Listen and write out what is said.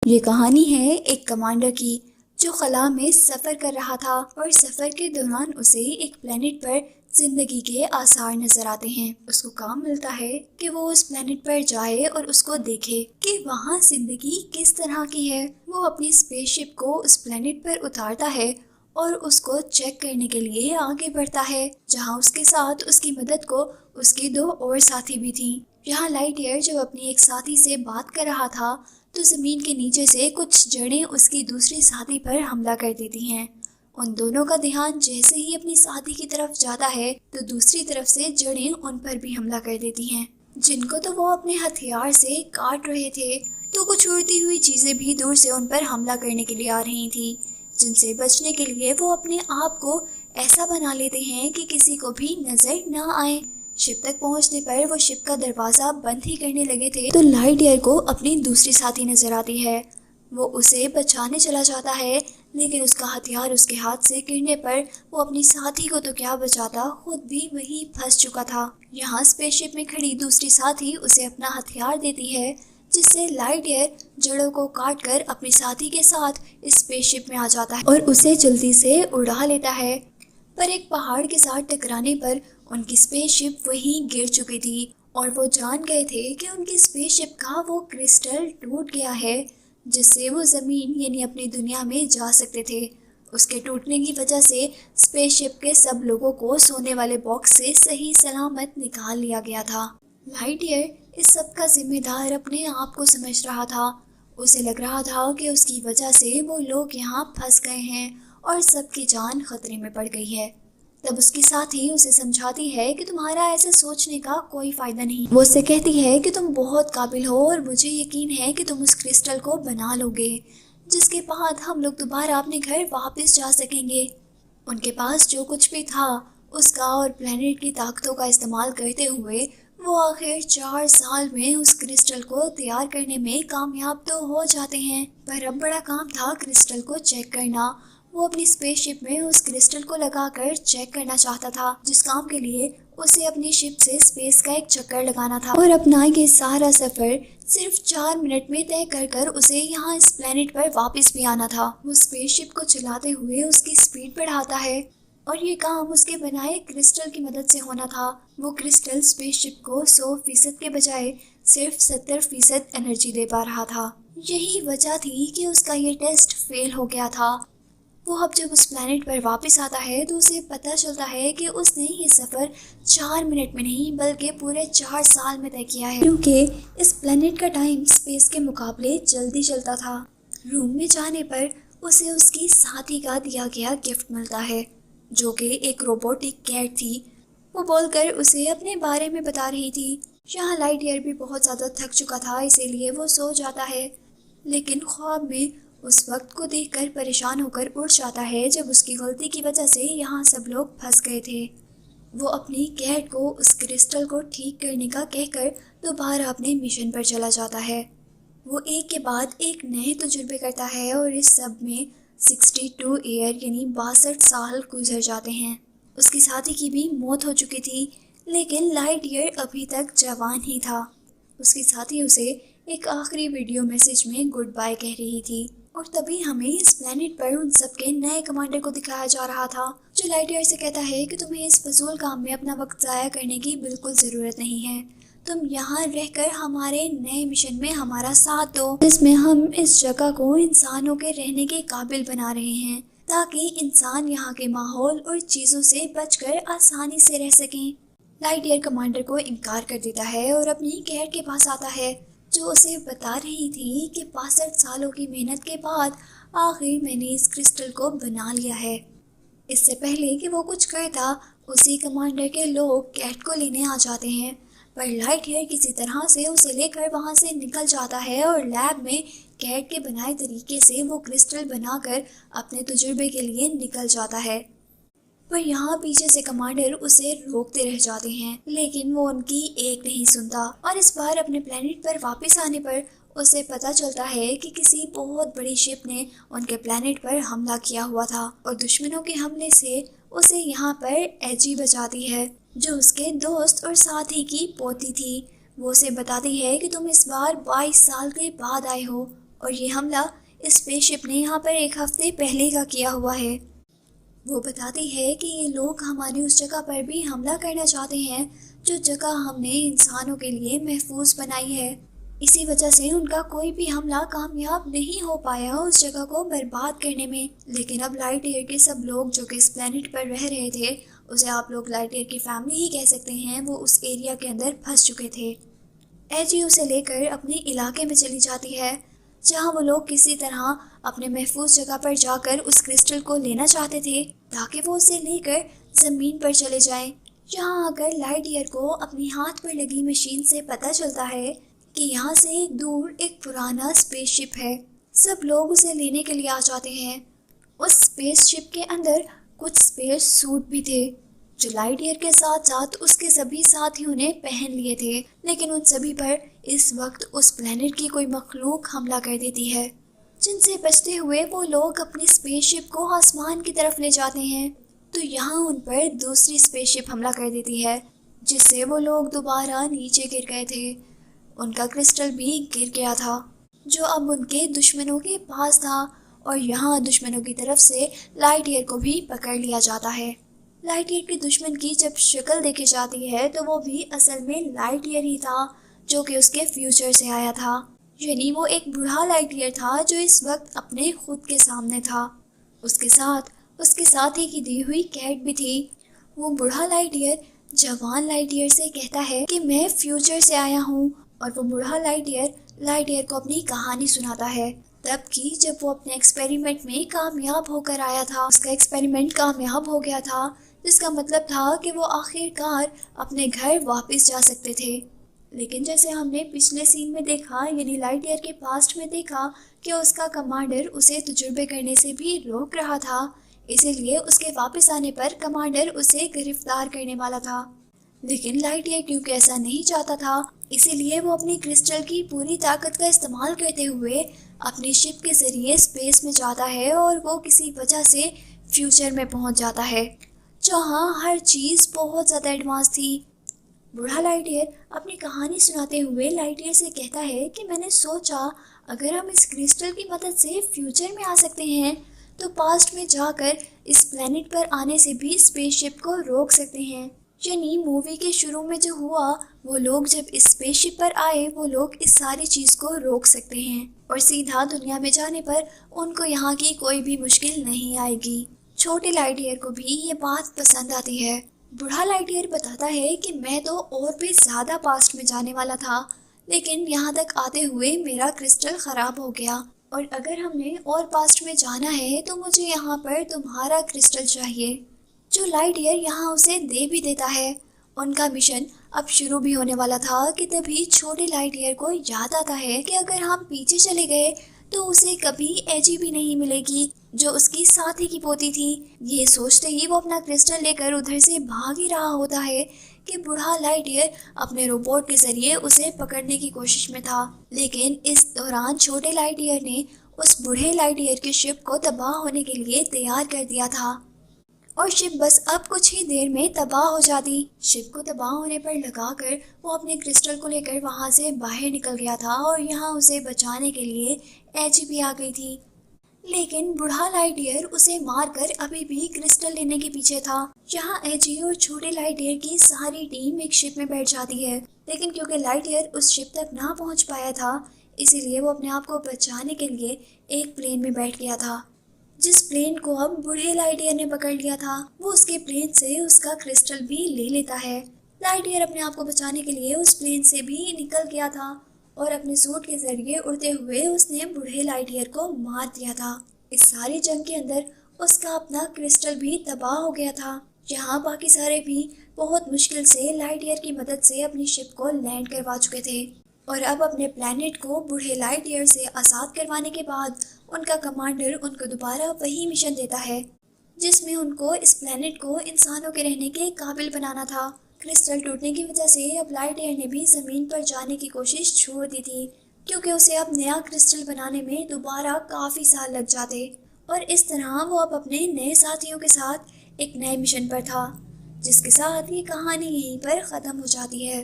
ये कहानी है एक कमांडर की जो खला में सफ़र कर रहा था और सफ़र के दौरान उसे एक प्लेनेट पर जिंदगी के आसार नजर आते हैं। उसको काम मिलता है कि वो उस प्लेनेट पर जाए और उसको देखे कि वहाँ जिंदगी किस तरह की है। वो अपनी स्पेसशिप को उस प्लेनेट पर उतारता है और उसको चेक करने के लिए आगे बढ़ता है, जहाँ उसके साथ उसकी मदद को उसके दो और साथी भी थी। यहाँ लाइट ईयर जब अपनी एक साथी से बात कर रहा था तो जमीन के नीचे से कुछ जड़ें उसकी दूसरी साथी पर हमला कर देती हैं। उन दोनों का ध्यान जैसे ही अपनी साथी की तरफ जाता है तो दूसरी तरफ से जड़ें उन पर भी हमला कर देती हैं, जिनको तो वो अपने हथियार से काट रहे थे। तो कुछ उड़ती हुई चीजें भी दूर से उन पर हमला करने के लिए आ रही थी, जिनसे बचने के लिए वो अपने आप को ऐसा बना लेते हैं कि किसी को भी नजर न आए। शिप तक पहुंचने पर वो शिप का दरवाजा बंद ही करने लगे थे तो लाइट ईयर को अपनी दूसरी साथी नजर आती है। वो उसे बचाने चला जाता है, लेकिन उसका हथियार उसके हाथ से गिरने पर वो अपनी साथी को तो क्या बचाता, खुद भी वहीं फंस चुका था। यहाँ स्पेसशिप में खड़ी दूसरी साथी उसे अपना हथियार देती है, जिससे लाइट ईयर जड़ों को काट कर अपनी साथी के साथ इस स्पेसशिप में आ जाता है और उसे जल्दी से उड़ा लेता है। पर एक पहाड़ के साथ टकराने पर उनकी स्पेसशिप वहीं गिर चुकी थी और वो जान गए थे कि उनकी स्पेसशिप का वो क्रिस्टल टूट गया है, जिससे वो जमीन यानी अपनी दुनिया में जा सकते थे। उसके टूटने की वजह से स्पेसशिप के सब लोगों को सोने वाले बॉक्स से सही सलामत निकाल लिया गया था। लाइट ईयर इस सब का जिम्मेदार अपने आप को समझ रहा था। उसे लग रहा था कि उसकी वजह से वो लोग यहाँ फंस गए हैं और सबकी जान खतरे में पड़ गई है। तब उसकी साथी उसे समझाती है कि तुम्हारा ऐसे सोचने का कोई फायदा नहीं। वो उससे कहती है कि तुम बहुत काबिल हो और मुझे यकीन है कि तुम उस क्रिस्टल को बना लोगे, जिसके बाद हम लोग दोबारा अपने घर वापस जा सकेंगे। उनके पास जो कुछ भी था उसका और प्लेनेट की ताकतों का इस्तेमाल करते हुए वो आखिर 4 साल में उस क्रिस्टल को तैयार करने में कामयाब तो हो जाते हैं। पर अब बड़ा काम था क्रिस्टल को चेक करना। वो अपनी स्पेसशिप में उस क्रिस्टल को लगाकर चेक करना चाहता था, जिस काम के लिए उसे अपनी शिप से स्पेस का एक चक्कर लगाना था और अपना ये सारा सफर सिर्फ 4 मिनट में तय कर कर उसे यहाँ इस प्लेनेट पर वापस भी आना था। वो स्पेसशिप को चलाते हुए उसकी स्पीड बढ़ाता है और ये काम उसके बनाए क्रिस्टल की मदद से होना था। वो क्रिस्टल स्पेसशिप को 100% के बजाय सिर्फ 70% एनर्जी दे पा रहा था। यही वजह थी कि उसका ये टेस्ट फेल हो गया था। वो अब जब उस प्लेनेट पर वापस आता है तो उसे पता चलता है कि उसने ये सफ़र 4 मिनट में नहीं बल्कि पूरे 4 साल में तय किया है, क्योंकि इस प्लेनेट का टाइम स्पेस के मुकाबले जल्दी चलता था। रूम में जाने पर उसे उसकी साथी का दिया गया गिफ्ट मिलता है, जो कि एक रोबोटिक कैट थी। वो बोलकर उसे अपने बारे में बता रही थी। यहाँ लाइट ईयर भी बहुत ज़्यादा थक चुका था, इसीलिए वो सो जाता है, लेकिन ख्वाब में उस वक्त को देखकर परेशान होकर उठ जाता है जब उसकी गलती की वजह से यहाँ सब लोग फंस गए थे। वो अपनी कैट को उस क्रिस्टल को ठीक करने का कहकर दोबारा अपने मिशन पर चला जाता है। वो एक के बाद एक नए तजुर्बे करता है और इस सब में 62 ईयर यानी 62 साल गुजर जाते हैं। उसकी साथी की भी मौत हो चुकी थी, लेकिन लाइट ईयर अभी तक जवान ही था। उसकी साथी उसे एक आखिरी वीडियो मैसेज में गुड बाय कह रही थी और तभी हमें इस प्लेनेट पर उन सबके नए कमांडर को दिखाया जा रहा था, जो लाइट ईयर से कहता है कि तुम्हें इस फजूल काम में अपना वक्त ज़ाया करने की बिल्कुल ज़रूरत नहीं है। तुम यहाँ रहकर हमारे नए मिशन में हमारा साथ दो, जिसमें हम इस जगह को इंसानों के रहने के काबिल बना रहे हैं, ताकि इंसान यहाँ के माहौल और चीज़ों से बचकर आसानी से रह सकें। लाइट ईयर कमांडर को इनकार कर देता है और अपनी कैट के पास आता है, जो उसे बता रही थी कि 62 सालों की मेहनत के बाद आखिर मैंने इस क्रिस्टल को बना लिया है। इससे पहले कि वो कुछ करता, उसी कमांडर के लोग कैट को लेने आ जाते हैं, पर लाइट ईयर किसी तरह से उसे लेकर वहां से निकल जाता है और लैब में कैट के बनाए तरीके से वो क्रिस्टल बनाकर अपने तजुर्बे के लिए निकल जाता है। पर यहाँ पीछे से कमांडर उसे रोकते रह जाते हैं, लेकिन वो उनकी एक नहीं सुनता और इस बार अपने प्लेनेट पर वापस आने पर उसे पता चलता है कि किसी बहुत बड़ी शिप ने उनके प्लेनेट पर हमला किया हुआ था और दुश्मनों के हमले से उसे यहाँ पर एजी बचाती है, जो उसके दोस्त और साथी की पोती थी। वो उसे बताती है कि तुम इस बार 22 साल के बाद आए हो और ये हमला इस स्पेसशिप ने यहाँ पर एक हफ्ते पहले का किया हुआ है। वो बताती है कि ये लोग हमारी उस जगह पर भी हमला करना चाहते हैं जो जगह हमने इंसानों के लिए महफूज बनाई है। इसी वजह से उनका कोई भी हमला कामयाब नहीं हो पाया उस जगह को बर्बाद करने में। लेकिन अब लाइट ईयर के सब लोग जो कि इस प्लेनेट पर रह रहे थे, उसे आप लोग लाइट ईयर की फैमिली ही कह सकते हैं, वो उस एरिया के अंदर फंस चुके थे। एजी उसे लेकर अपने इलाके में चली जाती है जहां वो लोग किसी तरह अपने महफूज जगह पर जाकर उस क्रिस्टल को लेना चाहते थे ताकि वो उसे लेकर ज़मीन पर चले जाएं। जहां आकर लाइट ईयर को अपनी हाथ पर लगी मशीन से पता चलता है कि यहाँ से एक दूर एक पुराना स्पेसशिप है। सब लोग उसे लेने के लिए आ जाते हैं। उस स्पेसशिप के अंदर कुछ स्पेस सूट भी थे जो लाइट ईयर के साथ साथ उसके सभी साथियों ने पहन लिए थे। लेकिन उन सभी पर इस वक्त उस प्लेनेट की कोई मखलूक हमला कर देती है, जिनसे बचते हुए वो लोग अपनी स्पेसशिप को आसमान की तरफ ले जाते हैं। तो यहाँ उन पर दूसरी स्पेसशिप हमला कर देती है, जिससे वो लोग दोबारा नीचे गिर गए थे। उनका क्रिस्टल भी गिर गया था जो अब उनके दुश्मनों के पास था, और यहाँ दुश्मनों की तरफ से लाइट ईयर को भी पकड़ लिया जाता है। लाइट ईयर के दुश्मन की जब शक्ल देखी जाती है तो वो भी असल में लाइट ईयर ही था जो कि उसके फ्यूचर से आया था। यानी वो एक बूढ़ा लाइट ईयर था जो इस वक्त अपने खुद के सामने था। उसके साथ ही की दी हुई कैट भी थी। वो बूढ़ा लाइट ईयर जवान लाइट ईयर से कहता है कि मैं फ्यूचर से आया हूँ, और वो बूढ़ा लाइट ईयर को अपनी कहानी सुनाता है तब की जब वो अपने एक्सपेरिमेंट में कामयाब होकर आया था। उसका एक्सपेरिमेंट कामयाब हो गया था, जिसका मतलब था कि वो आखिरकार अपने घर वापस जा सकते थे। लेकिन जैसे हमने पिछले सीन में देखा, यानी लाइट ईयर के पास्ट में देखा कि उसका कमांडर उसे तजुर्बे करने से भी रोक रहा था, इसीलिए उसके वापस आने पर कमांडर उसे गिरफ्तार करने वाला था। लेकिन लाइट ईयर क्योंकि ऐसा नहीं चाहता था, इसीलिए वो अपनी क्रिस्टल की पूरी ताकत का इस्तेमाल करते हुए अपनी शिप के जरिए स्पेस में जाता है, और वो किसी वजह से फ्यूचर में पहुंच जाता है जहाँ हर चीज़ बहुत ज़्यादा एडवांस थी। बूढ़ा लाइट ईयर अपनी कहानी सुनाते हुए लाइट ईयर से कहता है कि मैंने सोचा अगर हम इस क्रिस्टल की मदद से फ्यूचर में आ सकते हैं तो पास्ट में जाकर इस प्लेनेट पर आने से भी स्पेसशिप को रोक सकते हैं। यानी मूवी के शुरू में जो हुआ, वो लोग जब इस स्पेसशिप पर आए वो लोग इस सारी चीज़ को रोक सकते हैं, और सीधा दुनिया में जाने पर उनको यहाँ की कोई भी मुश्किल नहीं आएगी। छोटे लाइट ईयर को भी ये बात पसंद आती है। बूढ़ा लाइट ईयर बताता है कि मैं तो और भी ज़्यादा पास्ट में जाने वाला था, लेकिन यहाँ तक आते हुए मेरा क्रिस्टल ख़राब हो गया, और अगर हमने और पास्ट में जाना है तो मुझे यहाँ पर तुम्हारा क्रिस्टल चाहिए, जो लाइट ईयर यहाँ उसे दे भी देता है। उनका मिशन अब शुरू भी होने वाला था कि तभी छोटे लाइट ईयर को याद आता है कि अगर हम पीछे चले गए तो उसे कभी एजी भी नहीं मिलेगी जो उसकी साथी की पोती थी। ये सोचते ही वो अपना क्रिस्टल लेकर उधर से भाग ही रहा होता है कि बूढ़ा लाइट ईयर अपने रोबोट के जरिए उसे पकड़ने की कोशिश में था। लेकिन इस दौरान छोटे लाइट ईयर ने उस बूढ़े लाइट ईयर की शिप को तबाह होने के लिए तैयार कर दिया था, और शिप बस अब कुछ ही देर में तबाह हो जाती। शिप को तबाह होने पर लगाकर वो अपने क्रिस्टल को लेकर वहां से बाहर निकल गया था, और यहाँ उसे बचाने के लिए एजी भी आ गई थी। लेकिन बूढ़ा लाइट ईयर उसे मारकर अभी भी क्रिस्टल लेने के पीछे था। यहाँ एजी और छोटे लाइट ईयर की सारी टीम एक शिप में बैठ जाती है, लेकिन क्योंकि लाइट ईयर उस शिप तक ना पहुँच पाया था, इसीलिए वो अपने आप को बचाने के लिए एक प्लेन में बैठ गया था। जिस प्लेन को अब बूढ़े लाइट ईयर ने पकड़ लिया था, वो उसके प्लेन से उसका क्रिस्टल भी ले लेता है। लाइट ईयर अपने आप को बचाने के लिए उस प्लेन से भी निकल गया था, और अपने सूट के जरिए उड़ते हुए उसने बूढ़े लाइट ईयर को मार दिया था। इस सारी जंग के अंदर उसका अपना क्रिस्टल भी तबाह हो गया था। यहाँ बाकी सारे भी बहुत मुश्किल से लाइट ईयर की मदद से अपनी शिप को लैंड करवा चुके थे, और अब अपने प्लेनेट को बूढ़े लाइट ईयर से आज़ाद करवाने के बाद उनका कमांडर उनको दोबारा वही मिशन देता है जिसमें उनको इस प्लेनेट को इंसानों के रहने के काबिल बनाना था। क्रिस्टल टूटने की वजह से अब लाइट ईयर ने भी ज़मीन पर जाने की कोशिश छोड़ दी थी, क्योंकि उसे अब नया क्रिस्टल बनाने में दोबारा काफ़ी साल लग जाते, और इस तरह वो अब अपने नए साथियों के साथ एक नए मिशन पर था, जिसके साथ ये कहानी यहीं पर ख़त्म हो जाती है।